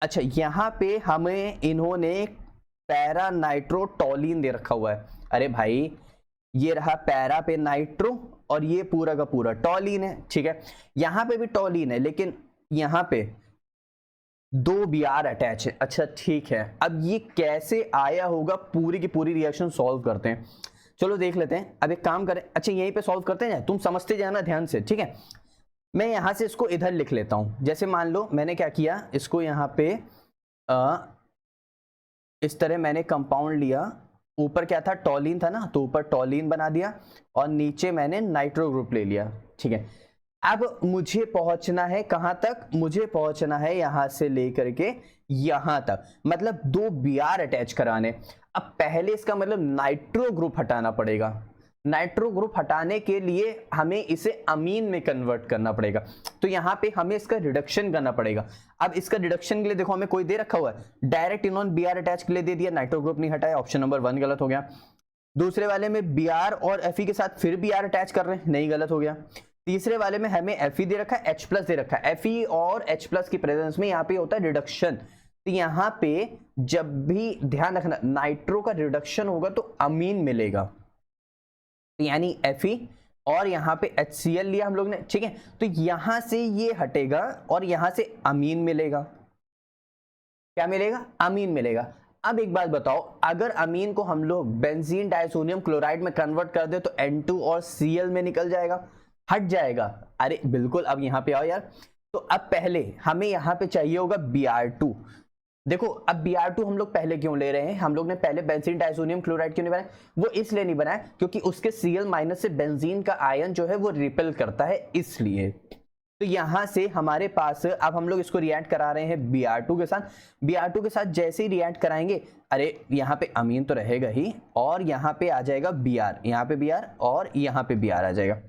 अच्छा, यहाँ पे हमें इन्होंने पैरा नाइट्रोटोलिन दे रखा हुआ है। अरे भाई, ये रहा पैरा पे नाइट्रो और ये पूरा का पूरा टोलिन है, ठीक है। यहाँ पे भी टोलिन है, लेकिन यहाँ पे 2 Br अटैच है। अच्छा ठीक है, अब ये कैसे आया होगा, पूरी की पूरी रिएक्शन सॉल्व करते हैं। चलो देख लेते हैं। अब एक काम करें, अच्छा यहीं पे सॉल्व करते हैं, तुम समझते जाना ध्यान से, ठीक है। मैं यहां से इसको इधर लिख लेता हूं। जैसे मान लो मैंने क्या किया, इसको यहां पे इस तरह मैंने कंपाउंड लिया। ऊपर क्या था, टोलिन था ना, तो ऊपर टोलिन बना दिया और नीचे मैंने नाइट्रो ग्रुप ले लिया, ठीक है। अब मुझे पहुंचना है कहां तक, मुझे पहुंचना है यहां से लेकर के यहां तक, मतलब 2 Br अटैच कराने। अब पहले इसका मतलब नाइट्रो ग्रुप हटाना पड़ेगा। नाइट्रो ग्रुप हटाने के लिए हमें इसे अमीन में कन्वर्ट करना पड़ेगा, तो यहां पे हमें इसका रिडक्शन करना पड़ेगा। अब इसका रिडक्शन के लिए देखो हमें कोई दे रखा हुआ है, डायरेक्ट इन्होंने Br अटैच के लिए दे दिया, नाइट्रो ग्रुप नहीं हटाया, ऑप्शन नंबर 1 गलत हो गया। दूसरे वाले में Br और Fe के साथ फिर Br अटैच कर रहे हैं, नहीं, गलत हो गया। तीसरे वाले में हमें Fe दे रखा है, H+ दे रखा है। Fe और H+ की प्रेजेंस में यहाँ पे होता है रिडक्शन। तो यहाँ पे जब भी ध्यान रखना, नाइट्रो का रिडक्शन होगा तो अमीन मिलेगा, यानी Fe और यहाँ पे HCl लिया हम लोग ने, ठीक है। तो यहां से ये हटेगा और यहां से अमीन मिलेगा। क्या मिलेगा, अमीन मिलेगा। अब एक बात बताओ, अगर अमीन को हम लोग बेंजीन डाइसोनियम क्लोराइड में कन्वर्ट कर दे तो N2 और Cl में निकल जाएगा, हट जाएगा। अरे बिल्कुल, अब यहां पे आओ यार। तो अब पहले हमें यहां पे चाहिए होगा Br2। देखो अब Br2 हम लोग पहले क्यों ले रहे हैं, हम लोग ने पहले बेंजीन डाइसोनियम क्लोराइड क्यों नहीं बनाया, वो इसलिए नहीं बनाया क्योंकि उसके Cl- से बेंजीन का आयन जो है वो रिपेल करता है, इसलिए। तो यहां से हमारे पास अब हम लोग इसको रिएक्ट करा रहे हैं Br2 के साथ। Br2 के साथ जैसे ही रिएक्ट कराएंगे, अरे यहाँ पे अमीन तो रहेगा ही और यहाँ पे आ जाएगा Br, यहाँ पे Br और यहाँ पे Br आ जाएगा,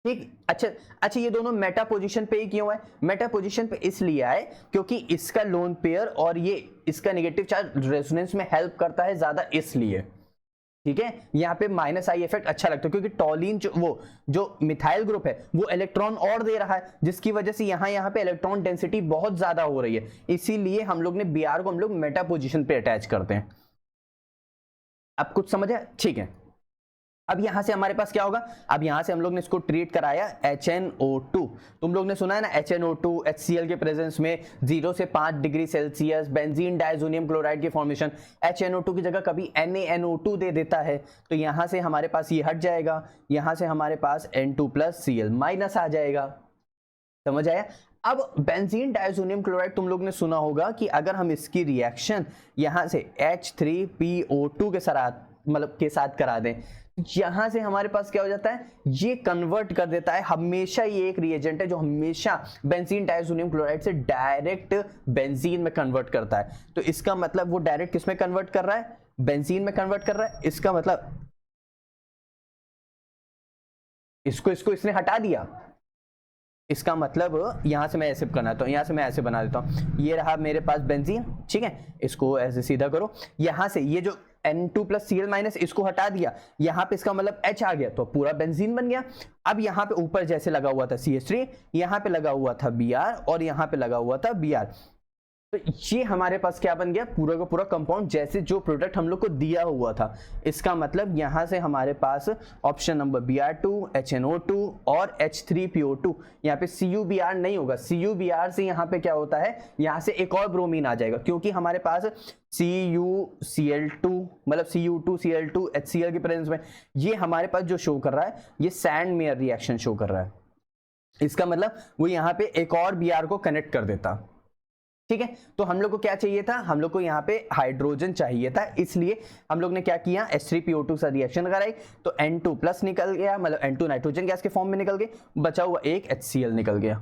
ठीक। अच्छा ये दोनों मेटा पोजीशन पे ही क्यों है, मेटा पोजीशन पे इसलिए आए क्योंकि इसका लोन पेयर और ये इसका नेगेटिव चार्ज रेजोनेंस में हेल्प करता है ज्यादा, इसलिए, ठीक है। यहाँ पे -I इफेक्ट अच्छा लगता है क्योंकि टोलिन जो मिथाइल ग्रुप है वो इलेक्ट्रॉन और दे रहा है, जिसकी वजह से यहाँ पे इलेक्ट्रॉन डेंसिटी बहुत ज्यादा हो रही है, इसीलिए हम लोग ने Br को हम लोग मेटा पोजीशन पे अटैच करते हैं। अब कुछ समझ है, ठीक है। अब यहां से हमारे पास क्या होगा, अब यहां से हम लोग ने इसको ट्रीट कराया HNO2। तुम लोग ने सुना है ना, HNO2 HCl के प्रेजेंस में 0 से 5 degree Celsius benzene diazonium chloride की फॉर्मेशन। HNO2 की जगह कभी NaNO2 दे देता है, तो यहां से हमारे पास ये हट जाएगा, यहां से हमारे पास N2+ Cl- आ जाएगा। समझ आया। अब बेंजीन डाइसोनियम क्लोराइड तुम लोग ने सुना होगा कि अगर हम इसकी रिएक्शन यहां से H3PO2 के साथ करा दें, यहां से हमारे पास क्या हो जाता है, ये कन्वर्ट कर देता है। हमेशा ये एक रिएजेंट है जो हमेशा बेंजीन डाइसोनियम क्लोराइड से डायरेक्ट बेंजीन में कन्वर्ट करता है। तो इसका मतलब वो डायरेक्ट किस में कन्वर्ट कर रहा है, बेंजीन में कन्वर्ट कर रहा है। इसका मतलब इसको इसने हटा दिया, इसका मतलब यहां से मैं ऐसे बनाता हूं, यहां से मैं ऐसे बना देता हूं, ये रहा मेरे पास बेंजीन, ठीक है। इसको ऐसे सीधा करो, यहां से ये जो N2+ Cl- इसको हटा दिया, यहां पे इसका मतलब H आ गया तो पूरा बेंजीन बन गया। अब यहां पे ऊपर जैसे लगा हुआ था CH3, यहां पे लगा हुआ था Br और यहां पे लगा हुआ था Br, तो ये हमारे पास क्या बन गया, पूरा का पूरा कंपाउंड जैसे जो प्रोडक्ट हम लोग को दिया हुआ था। इसका मतलब यहां से हमारे पास ऑप्शन नंबर Br2 HNO2 और H3PO2, यहाँ पे CuBr नहीं होगा, CuBr से यहाँ पे क्या होता है, यहाँ से एक और ब्रोमीन आ जाएगा, क्योंकि हमारे पास CuCl2 मतलब Cu2Cl2 HCl की प्रेजेंस में ये हमारे पास जो शो कर रहा है, ये सैंड मेयर रिएक्शन शो कर रहा है। इसका मतलब वो यहाँ पे एक और Br को कनेक्ट कर देता, ठीक है। तो हम लोग को क्या चाहिए था, हम लोग को यहाँ पे हाइड्रोजन चाहिए था, इसलिए हम लोग ने क्या किया, H3PO2 से रिएक्शन कराई, तो N2+ निकल गया, मतलब N2 नाइट्रोजन गैस के फॉर्म में निकल गया, बचा हुआ एक HCl निकल गया।